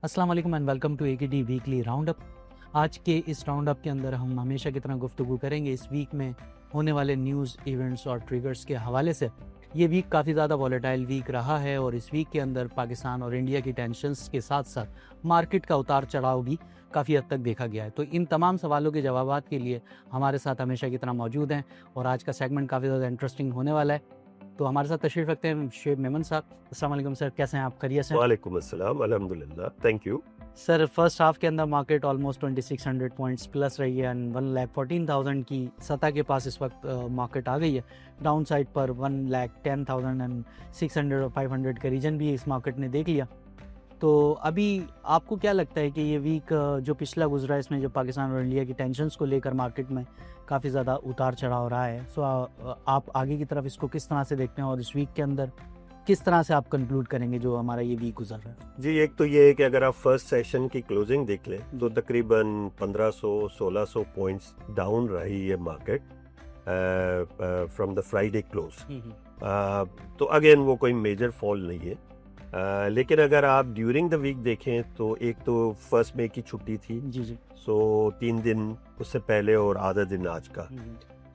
अस्सलाम वालेकुम and welcome to AKD weekly round up. आज के इस राउंड अप के अंदर हम हमेशा की तरह गुफ्तगू करेंगे इस वीक में होने वाले न्यूज़ इवेंट्स और ट्रिगर्स के हवाले से। ये वीक काफ़ी ज़्यादा वॉलेटाइल वीक रहा है और इस वीक के अंदर पाकिस्तान और इंडिया की टेंशन्स के साथ साथ मार्केट का उतार चढ़ाव भी काफ़ी हद तक देखा गया है। तो इन तमाम सवालों के जवाबात के लिए हमारे साथ हमेशा की तरह मौजूद हैं और आज का सेगमेंट काफ़ी ज़्यादा इंटरेस्टिंग होने वाला है। तो हमारे साथ तशरीफ़ रखते हैं शेब मेमन साहब। अस्सलाम वालेकुम सर, कैसे हैं आप? खैरियत से हैं? वालेकुम अस्सलाम, अल्हम्दुलिल्लाह, thank you. Sir first half के अंदर मार्केट ऑलमोस्ट 2600 पॉइंट्स प्लस रही है एंड 1,14,000 की सतह के पास इस वक्त मार्केट आ गई है। डाउन साइड पर 1,10,000 एंड 600 और 500 का रीजन भी इस मार्केट ने देख लिया। तो अभी आपको क्या लगता है कि ये वीक जो पिछला गुजरा है इसमें जो पाकिस्तान और इंडिया की टेंशन्स को लेकर मार्केट में काफ़ी ज़्यादा उतार चढ़ाव रहा है, सो आप आगे की तरफ इसको किस तरह से देखते हैं और इस वीक के अंदर किस तरह से आप कंक्लूड करेंगे जो हमारा ये वीक गुजर रहा है? जी, एक तो ये है कि अगर आप फर्स्ट सेशन की क्लोजिंग देख लें तो तकरीबन 1500-1600 पॉइंट्स डाउन रही है market from the Friday close. तो अगेन वो कोई मेजर फॉल नहीं है। लेकिन अगर आप ड्यूरिंग द वीक देखें तो एक तो फर्स्ट मई की छुट्टी थी, जी जी। सो 3 दिन उससे पहले और आधा दिन आज का,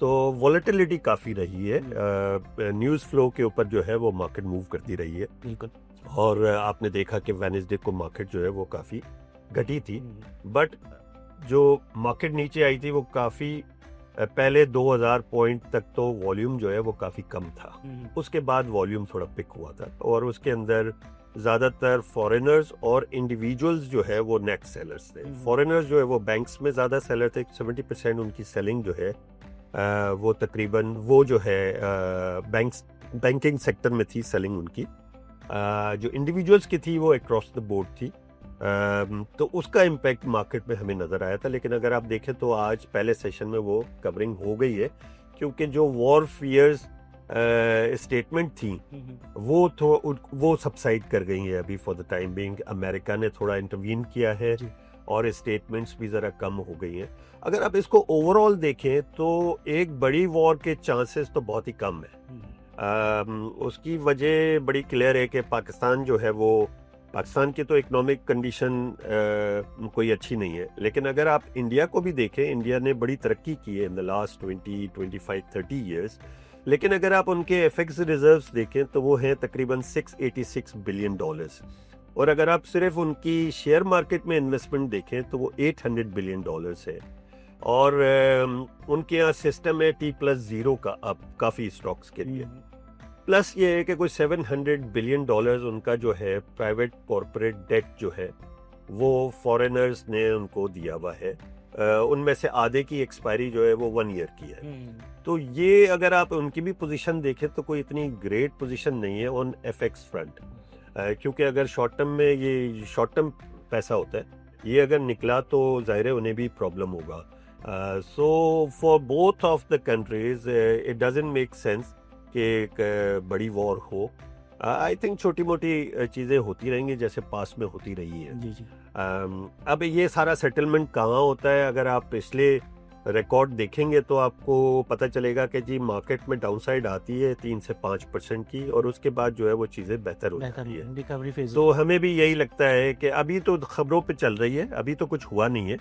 तो वॉलेटिलिटी काफ़ी रही है। न्यूज़ फ्लो के ऊपर जो है वो मार्केट मूव करती रही है बिल्कुल। और आपने देखा कि वेडनेसडे को मार्केट जो है वो काफ़ी घटी थी। बट जो मार्केट नीचे आई थी वो काफ़ी पहले 2000 पॉइंट तक तो वॉल्यूम जो है वो काफ़ी कम था। उसके बाद वॉल्यूम थोड़ा पिक हुआ था और उसके अंदर ज़्यादातर फॉरेनर्स और इंडिविजुअल्स जो है वो नेट सेलर्स थे। फॉरेनर्स जो है वो बैंक्स में ज़्यादा सेलर थे, 70% उनकी सेलिंग जो है वो तकरीबन वो जो है बैंकिंग सेक्टर में थी सेलिंग उनकी। जो इंडिविजुअल्स की थी वो अक्रॉस द बोर्ड थी। तो उसका इम्पैक्ट मार्केट में हमें नज़र आया था। लेकिन अगर आप देखें तो आज पहले सेशन में वो कवरिंग हो गई है, क्योंकि जो वॉर फियर्स स्टेटमेंट थी वो सबसाइड कर गई है अभी for the time being. America ने थोड़ा इंटरवीन किया है और स्टेटमेंट्स भी ज़रा कम हो गई हैं। अगर आप इसको ओवरऑल देखें तो एक बड़ी वॉर के चांसेस तो बहुत ही कम है। उसकी वजह बड़ी क्लियर है कि पाकिस्तान जो है वो, पाकिस्तान की तो इकोनॉमिक कंडीशन कोई अच्छी नहीं है। लेकिन अगर आप इंडिया को भी देखें, इंडिया ने बड़ी तरक्की की है इन द लास्ट 20, 25, 30 ईयर्स। लेकिन अगर आप उनके एफएक्स रिजर्व्स देखें तो वो हैं तकरीबन $686 बिलियन। और अगर आप सिर्फ उनकी शेयर मार्केट में इन्वेस्टमेंट देखें तो वो $800 बिलियन है। और उनके यहाँ सिस्टम है T+0 का अब काफ़ी स्टॉक्स के लिए। प्लस ये है कि कोई $700 बिलियन उनका जो है प्राइवेट कॉरपोरेट डेट जो है वो फॉरेनर्स ने उनको दिया हुआ है। उनमें से आधे की एक्सपायरी जो है वो 1 ईयर की है। तो ये अगर आप उनकी भी पोजीशन देखें तो कोई इतनी ग्रेट पोजीशन नहीं है ऑन एफएक्स फ्रंट, क्योंकि अगर शॉर्ट टर्म में ये शॉर्ट टर्म पैसा होता है, ये अगर निकला तो जाहिर है उन्हें भी प्रॉब्लम होगा। So for both of the countries it doesn't make sense कि एक बड़ी वॉर हो। आई थिंक छोटी मोटी चीज़ें होती रहेंगी जैसे पास में होती रही है। जी जी। अब ये सारा सेटलमेंट कहाँ होता है, अगर आप पिछले रिकॉर्ड देखेंगे तो आपको पता चलेगा कि जी मार्केट में डाउनसाइड आती है 3 से 5% की और उसके बाद जो है वो चीज़ें बेहतर हो जाती है। Recovery phase. तो हमें भी यही लगता है कि अभी तो खबरों पे चल रही है, अभी तो कुछ हुआ नहीं है,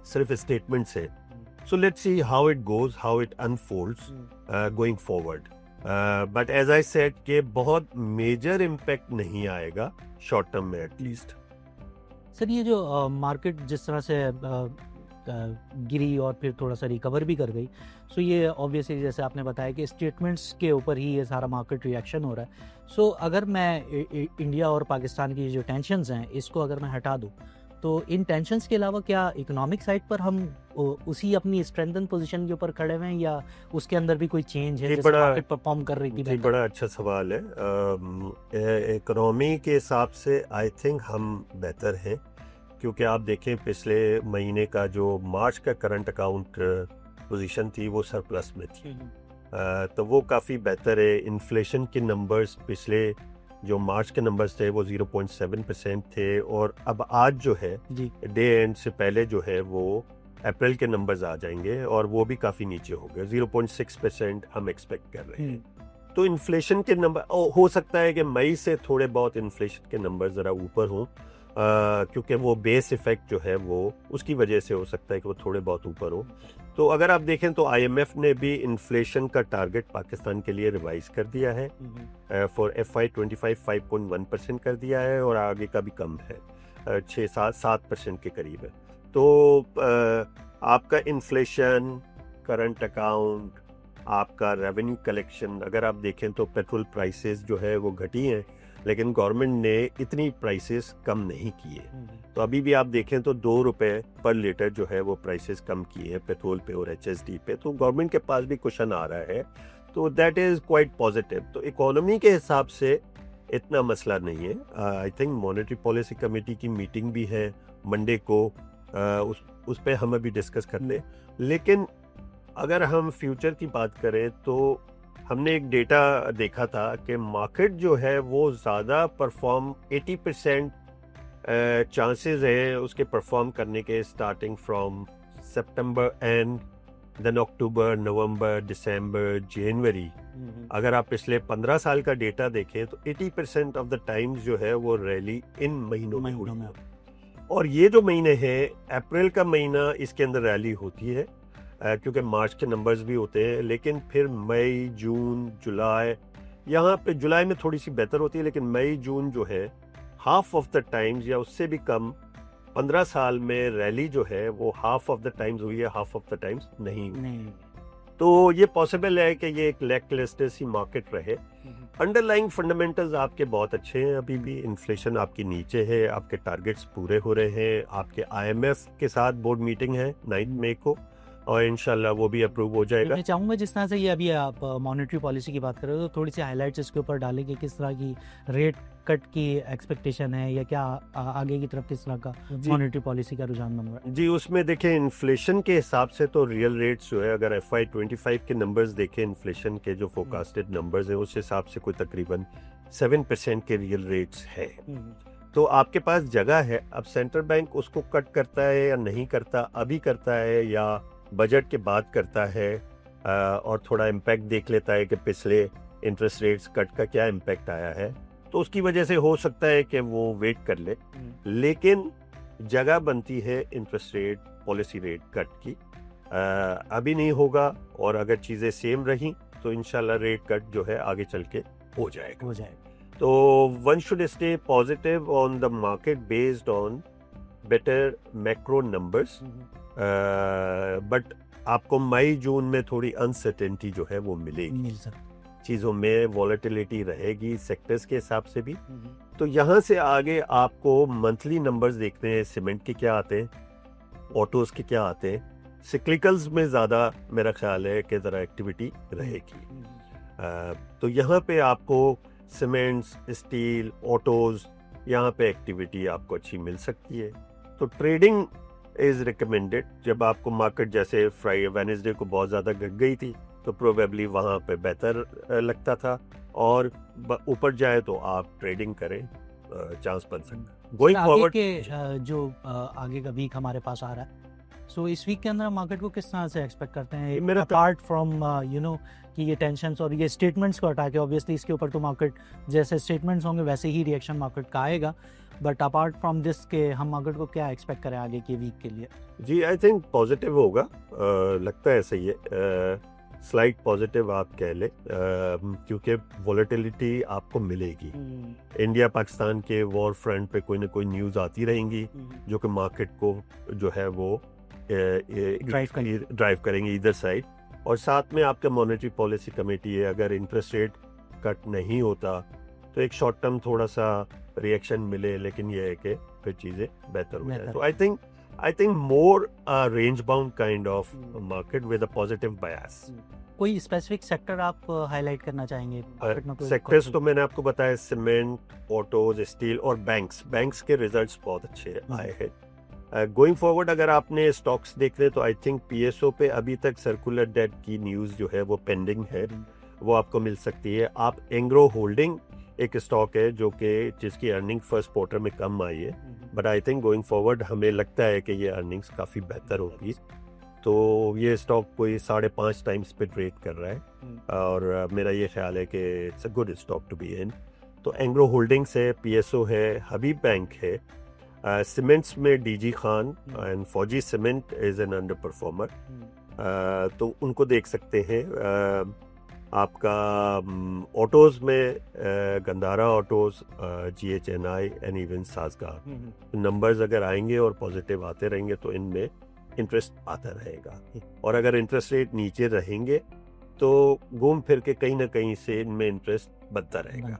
सिर्फ स्टेटमेंट से। So let's see how it goes, how it unfolds going forward. But as I said कि बहुत मेजर इम्पैक्ट नहीं आएगा शॉर्ट टर्म में एटलीस्ट। सर ये जो मार्केट जिस तरह से गिरी और फिर थोड़ा सा रिकवर भी कर गई, सो ये ऑब्वियसली जैसे आपने बताया कि स्टेटमेंट्स के ऊपर ही ये सारा मार्केट रिएक्शन हो रहा है। सो अगर मैं इंडिया और पाकिस्तान की जो टेंशन्स हैं इसको अगर मैं हटा दूँ तो इन टेंशन्स के अलावा क्या इकोनॉमिक साइड पर हम उसी अपनी स्ट्रेंथन पोजीशन के ऊपर खड़े हुए हैं या उसके अंदर भी कोई चेंज है जैसे मार्केट परफॉर्म कर रही थी? जी, बड़ा अच्छा सवाल है। इकोनॉमी के हिसाब से आई थिंक हम बेहतर हैं, क्योंकि आप देखें पिछले महीने का जो मार्च का करंट अकाउंट पोजीशन थी वो सरप्लस में थी। तो वो काफ़ी बेहतर है। इन्फ्लेशन के नंबर्स पिछले जो मार्च के नंबर्स थे वो 0.7% थे और अब आज जो है डे एंड से पहले जो है वो अप्रैल के नंबर्स आ जाएंगे और वो भी काफ़ी नीचे हो गए, 0.6% हम एक्सपेक्ट कर रहे हैं। तो इन्फ्लेशन के नंबर हो सकता है कि मई से थोड़े बहुत इन्फ्लेशन के नंबर ज़रा ऊपर हों, क्योंकि वो बेस इफेक्ट जो है वो उसकी वजह से हो सकता है कि वो थोड़े बहुत ऊपर हो। तो अगर आप देखें तो IMF ने भी इन्फ्लेशन का टारगेट पाकिस्तान के लिए रिवाइज कर दिया है फॉर FY25 5.1% कर दिया है, और आगे का भी कम है, 6-7% के करीब है। तो आपका इन्फ्लेशन, करंट अकाउंट, आपका रेवेन्यू कलेक्शन, अगर आप देखें तो पेट्रोल प्राइसेस जो है वो घटी हैं, लेकिन गवर्नमेंट ने इतनी प्राइसेस कम नहीं किए। तो अभी भी आप देखें तो 2 रुपए पर लीटर जो है वो प्राइसेस कम किए हैं पेट्रोल पे और HSD पे, तो गवर्नमेंट के पास भी कुशन आ रहा है, तो दैट इज़ क्वाइट पॉजिटिव। तो इकोनॉमी के हिसाब से इतना मसला नहीं है। I think monetary policy committee की मीटिंग भी है मंडे को, उस पर हम अभी डिस्कस कर लें। लेकिन अगर हम फ्यूचर की बात करें तो हमने एक डेटा देखा था कि मार्केट जो है वो ज़्यादा परफॉर्म 80% चांसेस हैं उसके परफॉर्म करने के, starting from September and then October, November, December, January. अगर आप पिछले 15 साल का डेटा देखें तो 80% ऑफ द टाइम्स जो है वो रैली इन महीनों में हुई है। और ये जो महीने हैं, अप्रैल का महीना इसके अंदर रैली होती है क्योंकि मार्च के नंबर्स भी होते हैं, लेकिन फिर मई, जून, जुलाई, यहाँ पे जुलाई में थोड़ी सी बेहतर होती है, लेकिन मई, जून जो है हाफ ऑफ द टाइम्स या उससे भी कम 15 साल में रैली जो है वो हाफ ऑफ द टाइम्स हुई है, हाफ ऑफ द टाइम्स नहीं हुई। तो ये पॉसिबल है कि ये एक लैकलस्टर सी मार्केट रहे। अंडरलाइंग फंडामेंटल्स आपके बहुत अच्छे हैं, अभी भी इन्फ्लेशन आपकी नीचे है, आपके टारगेट्स पूरे हो रहे हैं, आपके IMF के साथ बोर्ड मीटिंग है 9 मई को, और इंशाल्लाह वो भी अप्रूव हो जाएगा। मैं चाहूँगा जिस तरह से ये अभी आप मॉनेटरी पॉलिसी की बात कर रहे हो तो थोड़ी सी हाइलाइट्स इसके ऊपर डालें कि किस तरह की रेट कट की एक्सपेक्टेशन है, या क्या आगे की तरफ किस तरह का मॉनेटरी पॉलिसी का रुझान बन रहा है। जी, उसमें देखें इन्फ्लेशन के हिसाब से तो रियल रेट्स जो है, अगर FY25 के नंबर्स देखें, इन्फ्लेशन के जो फोरकास्टेड नंबर्स हैं उस हिसाब से कोई तकरीबन 7% के रियल रेट्स है। तो आपके पास जगह है। अब सेंट्रल बैंक उसको कट करता है या नहीं करता, अभी करता है या बजट के बाद करता है, और थोड़ा इम्पैक्ट देख लेता है कि पिछले इंटरेस्ट रेट्स कट का क्या इम्पैक्ट आया है, तो उसकी वजह से हो सकता है कि वो वेट कर ले। लेकिन जगह बनती है interest rate policy rate cut की, अभी नहीं होगा, और अगर चीज़ें सेम रही तो इंशाल्लाह रेट कट जो है आगे चल के हो जाएगा। तो one should stay positive on the market based on better macro numbers, but आपको मई जून में थोड़ी अनसर्टेनिटी जो है वो मिलेगी, चीज़ों में वॉलेटिलिटी रहेगी सेक्टर्स के हिसाब से भी। तो यहाँ से आगे आपको मंथली नंबर्स देखते हैं, सीमेंट के क्या आते हैं, ऑटोज के क्या आते हैं, सिक्लिकल्स में ज़्यादा मेरा ख्याल है कि ज़रा एक्टिविटी रहेगी। तो यहाँ पे आपको सीमेंट्स, स्टील, ऑटोज, यहाँ पे एक्टिविटी आपको अच्छी मिल सकती है। तो ट्रेडिंग इज रिकमेंडेड। जब आपको मार्केट जैसे फ्राइडे वेडनेसडे को बहुत ज़्यादा घट गई थी तो प्रोबेबली वहाँ पे बेहतर लगता था, और ऊपर जाए तो आप ट्रेडिंग करें, चांस बन सकता है। गोइंग फॉरवर्ड के जो आगे का वीक हमारे पास आ रहा है, सो इस वीक के अंदर मार्केट को किस तरह से एक्सपेक्ट करते हैं, अपार्ट फ्रॉम कि ये टेंशन्स और ये स्टेटमेंट्स को हटा के, ऑब्वियसली इसके ऊपर तो मार्केट जैसे स्टेटमेंट्स होंगे वैसे ही रिएक्शन मार्केट का आएगा, बट अपार्ट फ्रॉम दिस के हम मार्केट को क्या एक्सपेक्ट करें आगे के वीक के लिए? जी, आई थिंक पॉजिटिव होगा, लगता है सही है, स्लाइट पॉजिटिव आप कह ले, क्योंकि वॉलेटिलिटी आपको मिलेगी। इंडिया पाकिस्तान के वॉर फ्रंट पे कोई ना कोई न्यूज़ आती रहेंगी जो कि मार्केट को जो है वो ड्राइव करेंगे इधर साइड, और साथ में आपका मॉनेटरी पॉलिसी कमेटी है, अगर इंटरेस्ट रेट कट नहीं होता तो एक शॉर्ट टर्म थोड़ा सा रिएक्शन मिले, लेकिन ये है कि फिर चीज़ें बेहतर हो जाए। तो I think more range bound kind of market with a positive bias. कोई स्पेसिफिक सेक्टर आप हाईलाइट करना चाहेंगे? सेक्टर्स तो मैंने आपको बताया, सीमेंट, ऑटोज, स्टील और बैंक्स के रिजल्ट्स बहुत अच्छे आए हैं। गोइंग फॉरवर्ड अगर आपने स्टॉक्स देख रहे तो आई थिंक PSO पे अभी तक सर्कुलर डेट की न्यूज़ जो है वो पेंडिंग है, वो आपको मिल सकती है। आप एंग्रो होल्डिंग एक स्टॉक है जो कि जिसकी अर्निंग फर्स्ट क्वार्टर में कम आई है, but I think going forward हमें लगता है कि ये अर्निंग्स काफ़ी बेहतर होगी। तो ये स्टॉक कोई 5.5 टाइम्स पे ट्रेड कर रहा है, और मेरा ये ख्याल है कि it's a good stock to be in. तो एंग्रो होल्डिंग्स है, PSO है, हबीब बैंक है, सीमेंट्स में DG Khan and Fauji cement is an underperformer, तो उनको देख सकते हैं। आपका ऑटोज में Gandhara autos, GHNI and even Sazgar, numbers अगर आएंगे और पॉजिटिव आते रहेंगे तो इनमें इंटरेस्ट आता रहेगा। और अगर इंटरेस्ट रेट नीचे रहेंगे तो घूम फिर के कहीं ना कहीं से इनमें इंटरेस्ट बनता रहेगा।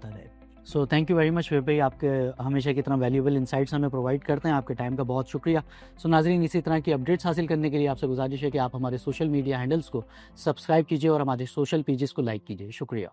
So thank you very much Vivek भाई, आपके हमेशा की तरह वैल्यूएबल इंसाइट्स हमें प्रोवाइड करते हैं। आपके टाइम का बहुत शुक्रिया। सो नाजरीन, इसी तरह की अपडेट्स हासिल करने के लिए आपसे गुजारिश है कि आप हमारे सोशल मीडिया हैंडल्स को सब्सक्राइब कीजिए और हमारे सोशल पेजेस को लाइक कीजिए। शुक्रिया।